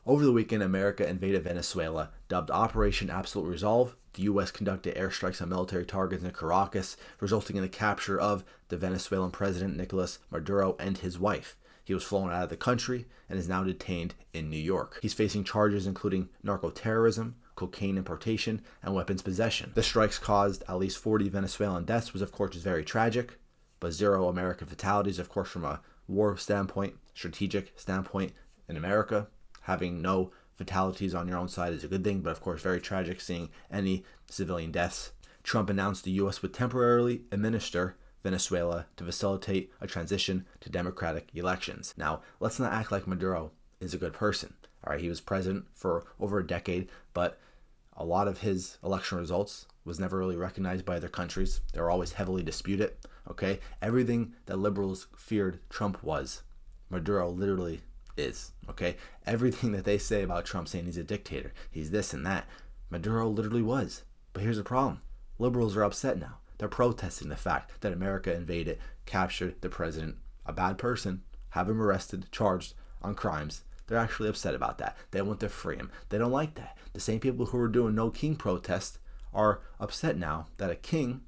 Over the weekend, America invaded Venezuela. Dubbed Operation Absolute Resolve, the U.S. conducted airstrikes on military targets in Caracas, resulting in the capture of the Venezuelan president Nicolas Maduro and his wife. He was flown out of the country and is now detained in New York. He's facing charges including narco-terrorism, cocaine importation, and weapons possession. The strikes caused at least 40 Venezuelan deaths, which of course is very tragic, but 0 American fatalities. Of course, from a war standpoint, strategic standpoint in America, having no fatalities on your own side is a good thing, but of course very tragic seeing any civilian deaths. Trump announced the U.S. would temporarily administer Venezuela to facilitate a transition to democratic elections. Now, let's not act like Maduro is a good person. All right, he was president for over a decade, but a lot of his election results was never really recognized by other countries. They were always heavily disputed. Okay, everything that liberals feared Trump was, Maduro literally is. Okay, everything that they say about Trump, saying he's a dictator, he's this and that, Maduro literally was. But here's the problem: liberals are upset now. They're protesting the fact that America invaded, captured the president, a bad person, have him arrested, charged on crimes. They're actually upset about that. They want to free him. They don't like that. The same people who were doing no king protests are upset now that a king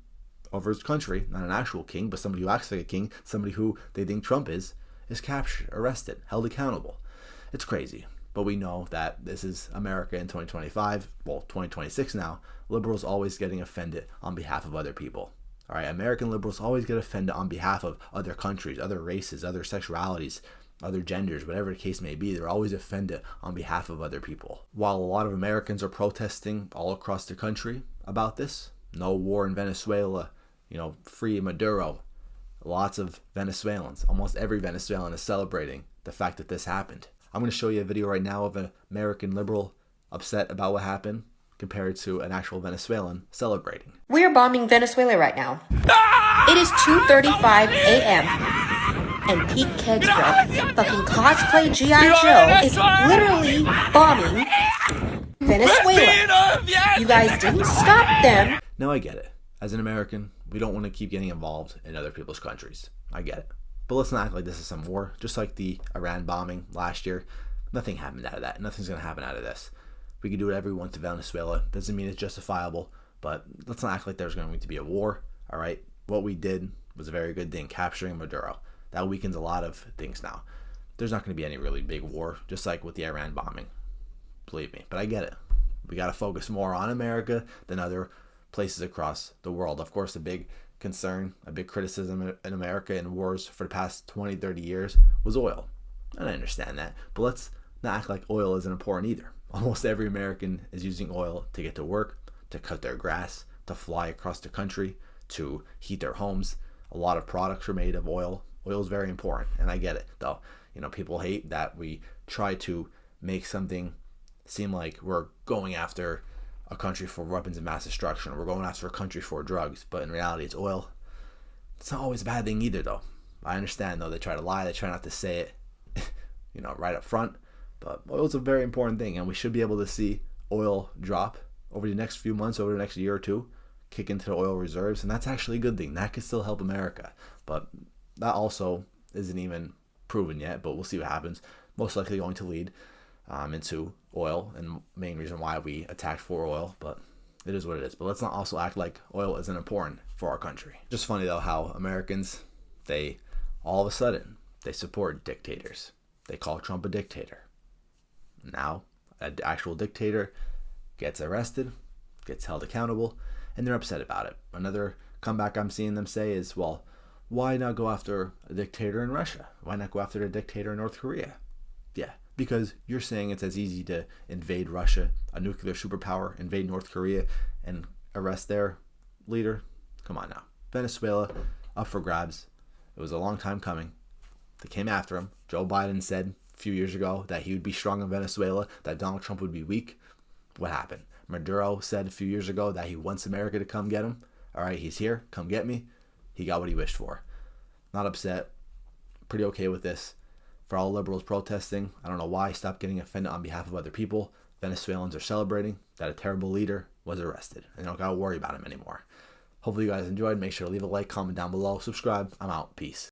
over his country, not an actual king, but somebody who acts like a king, somebody who they think Trump is captured, arrested, held accountable. It's crazy. But we know that this is America in 2025, well, 2026 now. Liberals always getting offended on behalf of other people. All right, American liberals always get offended on behalf of other countries, other races, other sexualities, other genders, whatever the case may be. They're always offended on behalf of other people. While a lot of Americans are protesting all across the country about this, no war in Venezuela, free Maduro, lots of Venezuelans, almost every Venezuelan is celebrating the fact that this happened. I'm going to show you a video right now of an American liberal upset about what happened compared to an actual Venezuelan celebrating. We're bombing Venezuela right now. It is 2:35 a.m. and Pete Kedsbrook, fucking cosplay G.I. Joe, is literally bombing Venezuela. You guys didn't stop them. Now I get it. As an American, we don't want to keep getting involved in other people's countries. I get it. But let's not act like this is some war. Just like the Iran bombing last year, nothing happened out of that. Nothing's going to happen out of this. We can do whatever we want to Venezuela. Doesn't mean it's justifiable, but let's not act like there's going to be a war. All right? What we did was a very good thing, capturing Maduro. That weakens a lot of things now. There's not going to be any really big war, just like with the Iran bombing. Believe me. But I get it. We got to focus more on America than other places across the world. Of course, a big concern, a big criticism in America in wars for the past 20, 30 years was oil. And I understand that. But let's not act like oil isn't important either. Almost every American is using oil to get to work, to cut their grass, to fly across the country, to heat their homes. A lot of products are made of oil. Oil is very important, and I get it, though. People hate that we try to make something seem like we're going after a country for weapons of mass destruction. We're going after a country for drugs, but in reality, it's oil. It's not always a bad thing either, though. I understand, though. They try to lie. They try not to say it, right up front. But oil is a very important thing, and we should be able to see oil drop over the next few months, over the next year or two, kick into the oil reserves, and that's actually a good thing. That could still help America, but that also isn't even proven yet, but we'll see what happens. Most likely going to lead into oil, and main reason why we attacked for oil, but it is what it is. But let's not also act like oil isn't important for our country. Just funny though how Americans, they all of a sudden they support dictators. They call Trump a dictator. Now an actual dictator gets arrested, gets held accountable, and they're upset about it. Another comeback I'm seeing them say is, well, why not go after a dictator in Russia? Why not go after a dictator in North Korea? Yeah, because you're saying it's as easy to invade Russia, a nuclear superpower, invade North Korea, and arrest their leader? Come on now. Venezuela, up for grabs. It was a long time coming. They came after him. Joe Biden said a few years ago that he would be strong in Venezuela, that Donald Trump would be weak. What happened? Maduro said a few years ago that he wants America to come get him. All right, he's here. Come get me. He got what he wished for. Not upset. Pretty okay with this. For all liberals protesting, I don't know why. Stop getting offended on behalf of other people. Venezuelans are celebrating that a terrible leader was arrested, and they don't gotta worry about him anymore. Hopefully you guys enjoyed. Make sure to leave a like, comment down below, subscribe. I'm out. Peace.